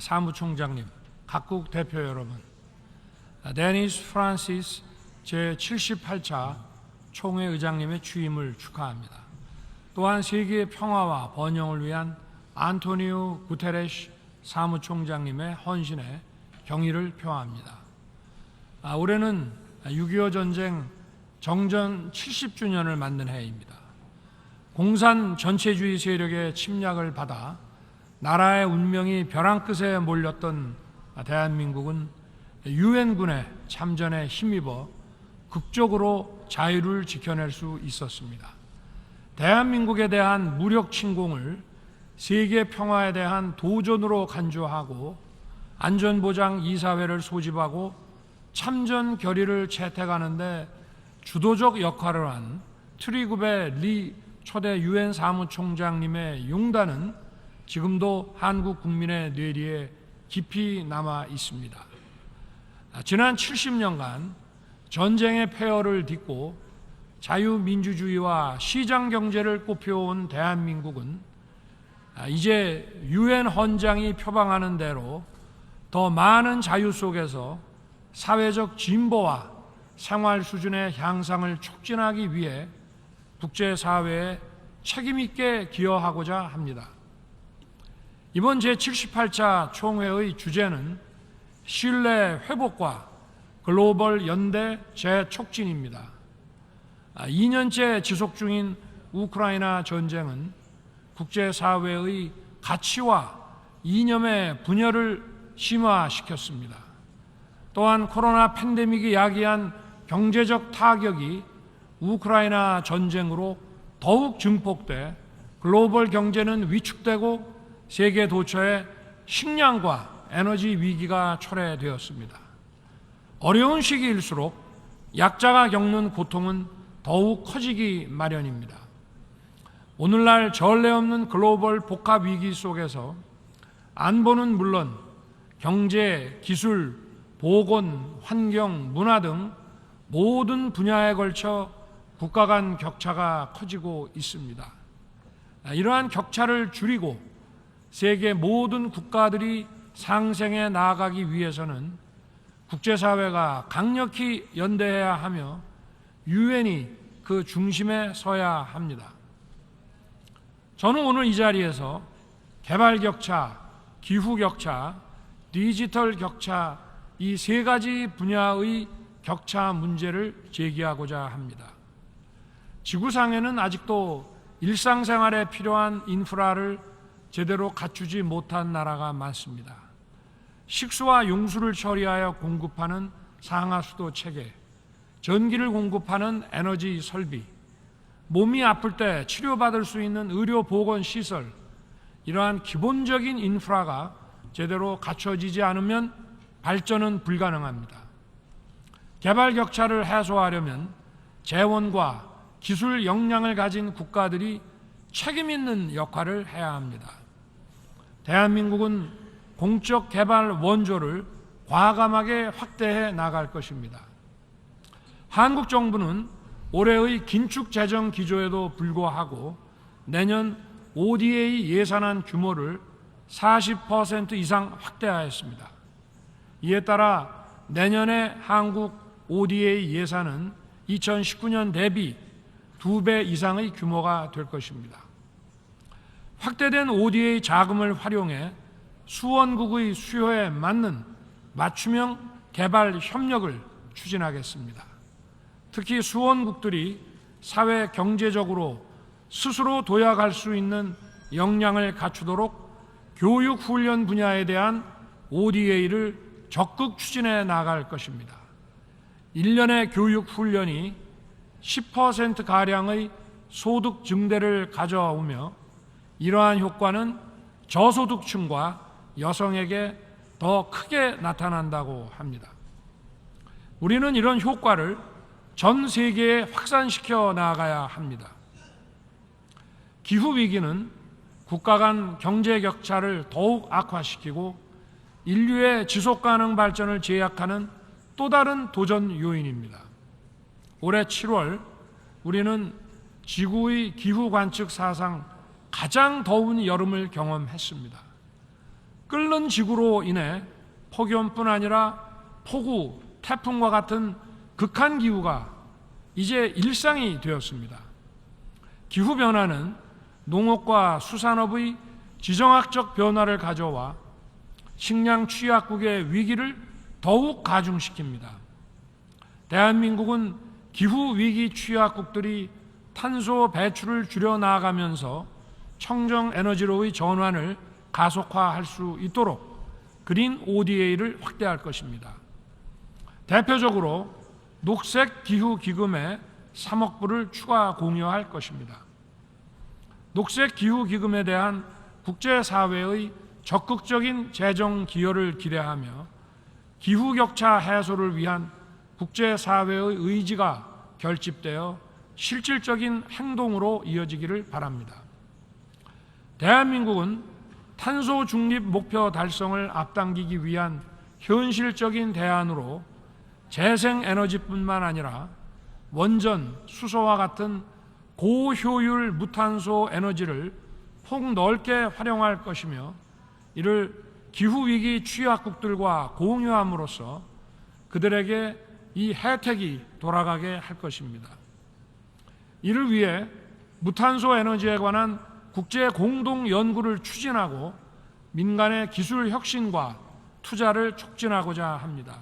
사무총장님, 각국 대표 여러분, 데니스 프란시스 제78차 총회의장님의 취임을 축하합니다. 또한 세계의 평화와 번영을 위한 안토니오 구테레시 사무총장님의 헌신에 경의를 표합니다. 올해는 6.25 전쟁 정전 70주년을 맞는 해입니다. 공산 전체주의 세력의 침략을 받아 나라의 운명이 벼랑 끝에 몰렸던 대한민국은 유엔군의 참전에 힘입어 극적으로 자유를 지켜낼 수 있었습니다. 대한민국에 대한 무력 침공을 세계 평화에 대한 도전으로 간주하고 안전보장 이사회를 소집하고 참전 결의를 채택하는 데 주도적 역할을 한 트리구베 리 초대 유엔 사무총장님의 용단은 지금도 한국 국민의 뇌리에 깊이 남아 있습니다. 지난 70년간 전쟁의 폐허를 딛고 자유민주주의와 시장경제를 꼽혀온 대한민국은 이제 유엔 헌장이 표방하는 대로 더 많은 자유 속에서 사회적 진보와 생활 수준의 향상을 촉진하기 위해 국제사회에 책임있게 기여하고자 합니다. 이번 제78차 총회의 주제는 신뢰 회복과 글로벌 연대 재촉진입니다. 2년째 지속 중인 우크라이나 전쟁은 국제사회의 가치와 이념의 분열을 심화시켰습니다. 또한 코로나 팬데믹이 야기한 경제적 타격이 우크라이나 전쟁으로 더욱 증폭돼 글로벌 경제는 위축되고 세계 도처에 식량과 에너지 위기가 초래되었습니다. 어려운 시기일수록 약자가 겪는 고통은 더욱 커지기 마련입니다. 오늘날 전례 없는 글로벌 복합 위기 속에서 안보는 물론 경제, 기술, 보건, 환경, 문화 등 모든 분야에 걸쳐 국가 간 격차가 커지고 있습니다. 이러한 격차를 줄이고 세계 모든 국가들이 상생해 나아가기 위해서는 국제사회가 강력히 연대해야 하며 유엔이 그 중심에 서야 합니다. 저는 오늘 이 자리에서 개발 격차, 기후 격차, 디지털 격차 이 세 가지 분야의 격차 문제를 제기하고자 합니다. 지구상에는 아직도 일상생활에 필요한 인프라를 제대로 갖추지 못한 나라가 많습니다. 식수와 용수를 처리하여 공급하는 상하수도 체계, 전기를 공급하는 에너지 설비, 몸이 아플 때 치료받을 수 있는 의료보건시설, 이러한 기본적인 인프라가 제대로 갖춰지지 않으면 발전은 불가능합니다. 개발 격차를 해소하려면 재원과 기술 역량을 가진 국가들이 책임 있는 역할을 해야 합니다. 대한민국은 공적 개발 원조를 과감하게 확대해 나갈 것입니다. 한국 정부는 올해의 긴축 재정 기조에도 불구하고 내년 ODA 예산안 규모를 40% 이상 확대하였습니다. 이에 따라 내년에 한국 ODA 예산은 2019년 대비 2배 이상의 규모가 될 것입니다. 확대된 ODA 자금을 활용해 수원국의 수요에 맞는 맞춤형 개발 협력을 추진하겠습니다. 특히 수원국들이 사회 경제적으로 스스로 도약할 수 있는 역량을 갖추도록 교육 훈련 분야에 대한 ODA를 적극 추진해 나갈 것입니다. 1년의 교육 훈련이 10%가량의 소득 증대를 가져오며 이러한 효과는 저소득층과 여성에게 더 크게 나타난다고 합니다. 우리는 이런 효과를 전 세계에 확산시켜 나가야 합니다. 기후위기는 국가 간 경제 격차를 더욱 악화시키고 인류의 지속가능 발전을 제약하는 또 다른 도전 요인입니다. 올해 7월 우리는 지구의 기후 관측 사상 가장 더운 여름을 경험했습니다. 끓는 지구로 인해 폭염뿐 아니라 폭우, 태풍과 같은 극한 기후가 이제 일상이 되었습니다. 기후변화는 농업과 수산업의 지정학적 변화를 가져와 식량 취약국의 위기를 더욱 가중시킵니다. 대한민국은 기후위기 취약국들이 탄소 배출을 줄여나가면서 청정에너지로의 전환을 가속화할 수 있도록 그린 ODA를 확대할 것입니다. 대표적으로 녹색기후기금에 3억 불을 추가 공여할 것입니다. 녹색기후기금에 대한 국제사회의 적극적인 재정 기여를 기대하며 기후격차 해소를 위한 국제사회의 의지가 결집되어 실질적인 행동으로 이어지기를 바랍니다. 대한민국은 탄소 중립 목표 달성을 앞당기기 위한 현실적인 대안으로 재생에너지뿐만 아니라 원전, 수소와 같은 고효율 무탄소 에너지를 폭넓게 활용할 것이며 이를 기후위기 취약국들과 공유함으로써 그들에게 이 혜택이 돌아가게 할 것입니다. 이를 위해 무탄소 에너지에 관한 국제 공동 연구를 추진하고 민간의 기술 혁신과 투자를 촉진하고자 합니다.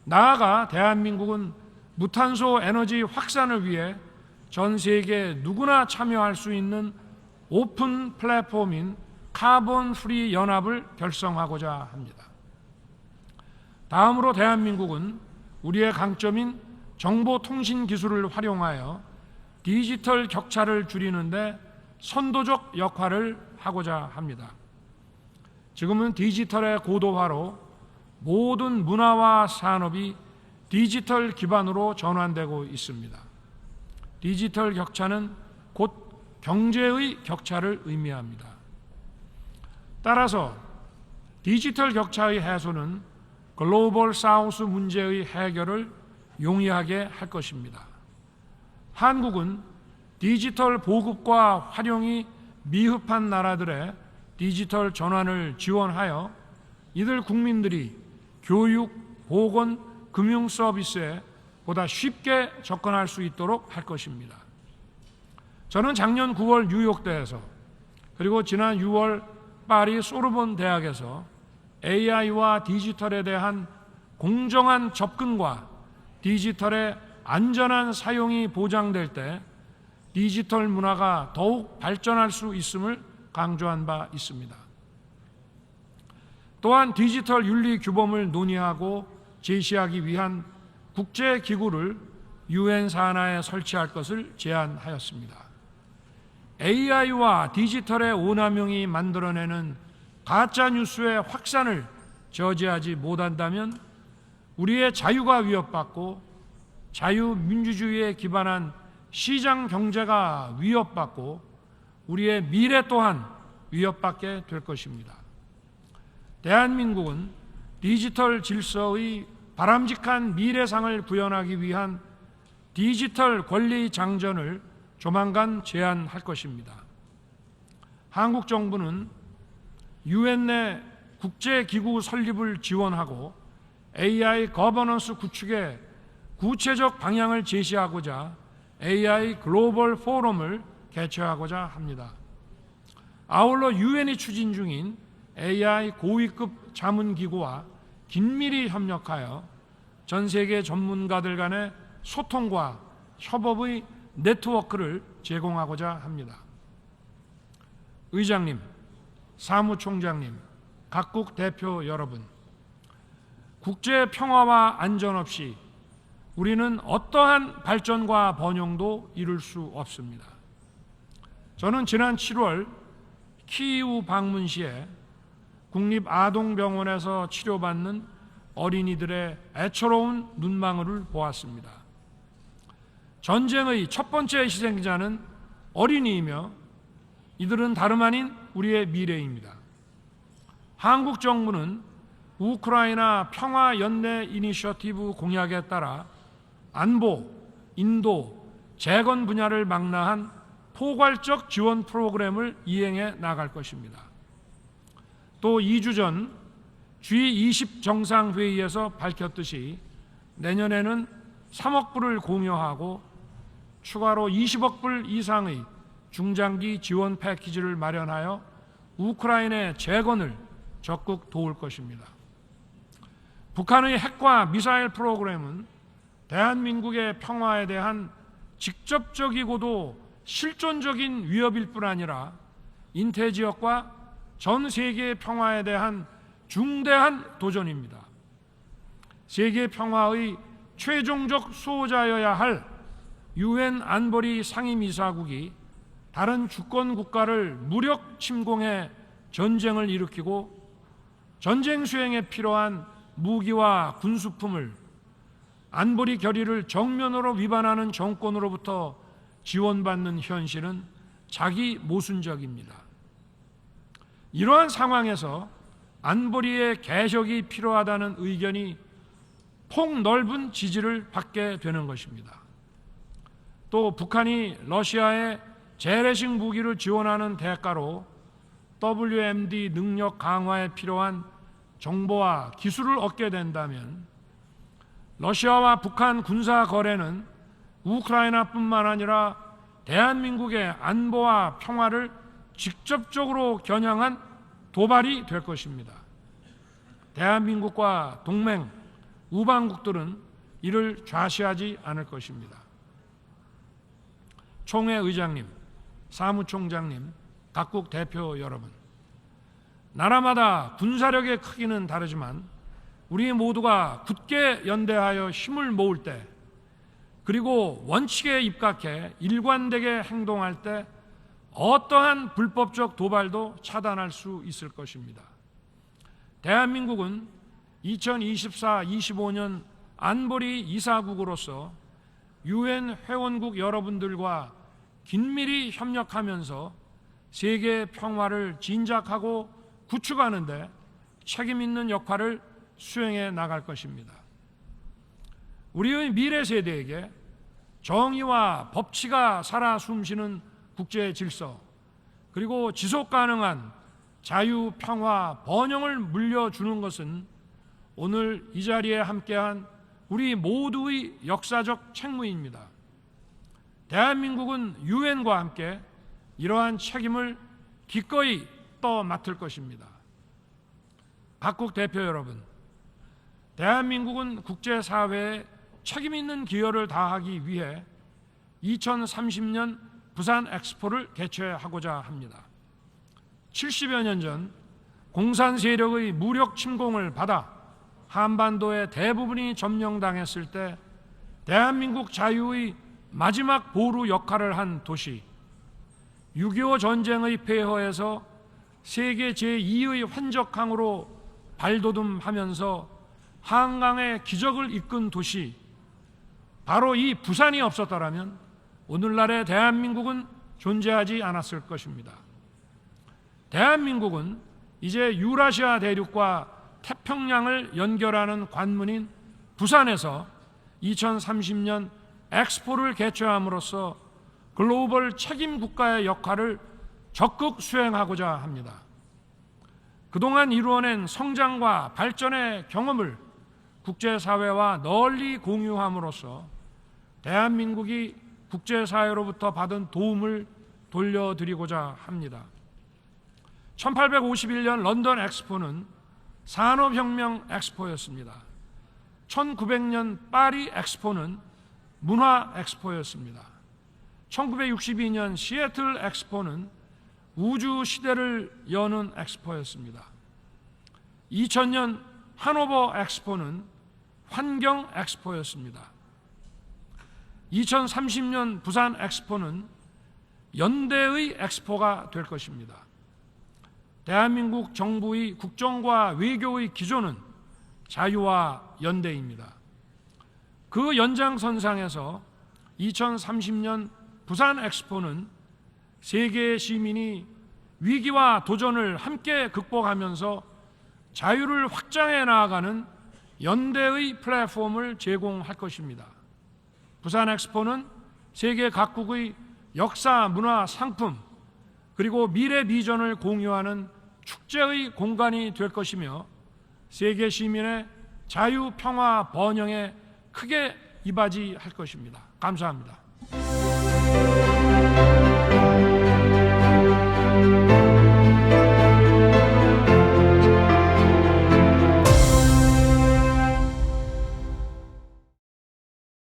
나아가 대한민국은 무탄소 에너지 확산을 위해 전 세계 누구나 참여할 수 있는 오픈 플랫폼인 카본 프리 연합을 결성하고자 합니다. 다음으로 대한민국은 우리의 강점인 정보통신 기술을 활용하여 디지털 격차를 줄이는 데 선도적 역할을 하고자 합니다. 지금은 디지털의 고도화로 모든 문화와 산업이 디지털 기반으로 전환되고 있습니다. 디지털 격차는 곧 경제의 격차를 의미합니다. 따라서 디지털 격차의 해소는 글로벌 사우스 문제의 해결을 용이하게 할 것입니다. 한국은 디지털 보급과 활용이 미흡한 나라들의 디지털 전환을 지원하여 이들 국민들이 교육, 보건, 금융 서비스에 보다 쉽게 접근할 수 있도록 할 것입니다. 저는 작년 9월 뉴욕대에서 그리고 지난 6월 파리 소르본 대학에서 AI와 디지털에 대한 공정한 접근과 디지털의 안전한 사용이 보장될 때 디지털 문화가 더욱 발전할 수 있음을 강조한 바 있습니다. 또한 디지털 윤리 규범을 논의하고 제시하기 위한 국제기구를 UN 산하에 설치할 것을 제안하였습니다. AI와 디지털의 오남용이 만들어내는 가짜뉴스의 확산을 저지하지 못한다면 우리의 자유가 위협받고 자유민주주의에 기반한 시장 경제가 위협받고 우리의 미래 또한 위협받게 될 것입니다. 대한민국은 디지털 질서의 바람직한 미래상을 구현하기 위한 디지털 권리 장전을 조만간 제안할 것입니다. 한국 정부는 UN 내 국제기구 설립을 지원하고 AI 거버넌스 구축에 구체적 방향을 제시하고자 AI 글로벌 포럼을 개최하고자 합니다. 아울러 UN이 추진 중인 AI 고위급 자문기구와 긴밀히 협력하여 전 세계 전문가들 간의 소통과 협업의 네트워크를 제공하고자 합니다. 의장님, 사무총장님, 각국 대표 여러분, 국제 평화와 안전 없이 우리는 어떠한 발전과 번영도 이룰 수 없습니다. 저는 지난 7월 키이우 방문 시에 국립아동병원에서 치료받는 어린이들의 애처로운 눈망울을 보았습니다. 전쟁의 첫 번째 희생자는 어린이이며 이들은 다름 아닌 우리의 미래입니다. 한국 정부는 우크라이나 평화연대 이니셔티브 공약에 따라 안보, 인도, 재건 분야를 망라한 포괄적 지원 프로그램을 이행해 나갈 것입니다. 또 2주 전 G20 정상회의에서 밝혔듯이 내년에는 3억 불을 공여하고 추가로 20억 불 이상의 중장기 지원 패키지를 마련하여 우크라이나의 재건을 적극 도울 것입니다. 북한의 핵과 미사일 프로그램은 대한민국의 평화에 대한 직접적이고도 실존적인 위협일 뿐 아니라 인태지역과 전 세계의 평화에 대한 중대한 도전입니다. 세계 평화의 최종적 수호자여야 할 유엔 안보리 상임이사국이 다른 주권 국가를 무력 침공해 전쟁을 일으키고 전쟁 수행에 필요한 무기와 군수품을 안보리 결의를 정면으로 위반하는 정권으로부터 지원받는 현실은 자기 모순적입니다. 이러한 상황에서 안보리의 개혁이 필요하다는 의견이 폭넓은 지지를 받게 되는 것입니다. 또 북한이 러시아에 재래식 무기를 지원하는 대가로 WMD 능력 강화에 필요한 정보와 기술을 얻게 된다면 러시아와 북한 군사 거래는 우크라이나뿐만 아니라 대한민국의 안보와 평화를 직접적으로 겨냥한 도발이 될 것입니다. 대한민국과 동맹, 우방국들은 이를 좌시하지 않을 것입니다. 총회 의장님, 사무총장님, 각국 대표 여러분, 나라마다 군사력의 크기는 다르지만 우리 모두가 굳게 연대하여 힘을 모을 때, 그리고 원칙에 입각해 일관되게 행동할 때 어떠한 불법적 도발도 차단할 수 있을 것입니다. 대한민국은 2024-25년 안보리 이사국으로서 유엔 회원국 여러분들과 긴밀히 협력하면서 세계 평화를 진작하고 구축하는 데 책임 있는 역할을 수행해 나갈 것입니다. 우리의 미래 세대에게 정의와 법치가 살아 숨쉬는 국제 질서, 그리고 지속 가능한 자유, 평화, 번영을 물려주는 것은 오늘 이 자리에 함께한 우리 모두의 역사적 책무입니다. 대한민국은 유엔과 함께 이러한 책임을 기꺼이 떠맡을 것입니다. 각국 대표 여러분, 대한민국은 국제사회에 책임 있는 기여를 다하기 위해 2030년 부산 엑스포를 개최하고자 합니다. 70여 년 전 공산 세력의 무력 침공을 받아 한반도의 대부분이 점령당했을 때 대한민국 자유의 마지막 보루 역할을 한 도시, 6.25 전쟁의 폐허에서 세계 제2의 환적항으로 발돋움하면서 한강의 기적을 이끈 도시, 바로 이 부산이 없었더라면 오늘날의 대한민국은 존재하지 않았을 것입니다. 대한민국은 이제 유라시아 대륙과 태평양을 연결하는 관문인 부산에서 2030년 엑스포를 개최함으로써 글로벌 책임 국가의 역할을 적극 수행하고자 합니다. 그동안 이루어낸 성장과 발전의 경험을 국제사회와 널리 공유함으로써 대한민국이 국제사회로부터 받은 도움을 돌려드리고자 합니다. 1851년 런던 엑스포는 산업혁명 엑스포였습니다. 1900년 파리 엑스포는 문화 엑스포였습니다. 1962년 시애틀 엑스포는 우주 시대를 여는 엑스포였습니다. 2000년 하노버 엑스포는 환경 엑스포였습니다. 2030년 부산 엑스포는 연대의 엑스포가 될 것입니다. 대한민국 정부의 국정과 외교의 기조는 자유와 연대입니다. 그 연장선상에서 2030년 부산 엑스포는 세계의 시민이 위기와 도전을 함께 극복하면서 자유를 확장해 나아가는 연대의 플랫폼을 제공할 것입니다. 부산 엑스포는 세계 각국의 역사, 문화, 상품, 그리고 미래 비전을 공유하는 축제의 공간이 될 것이며 세계 시민의 자유, 평화, 번영에 크게 이바지할 것입니다. 감사합니다.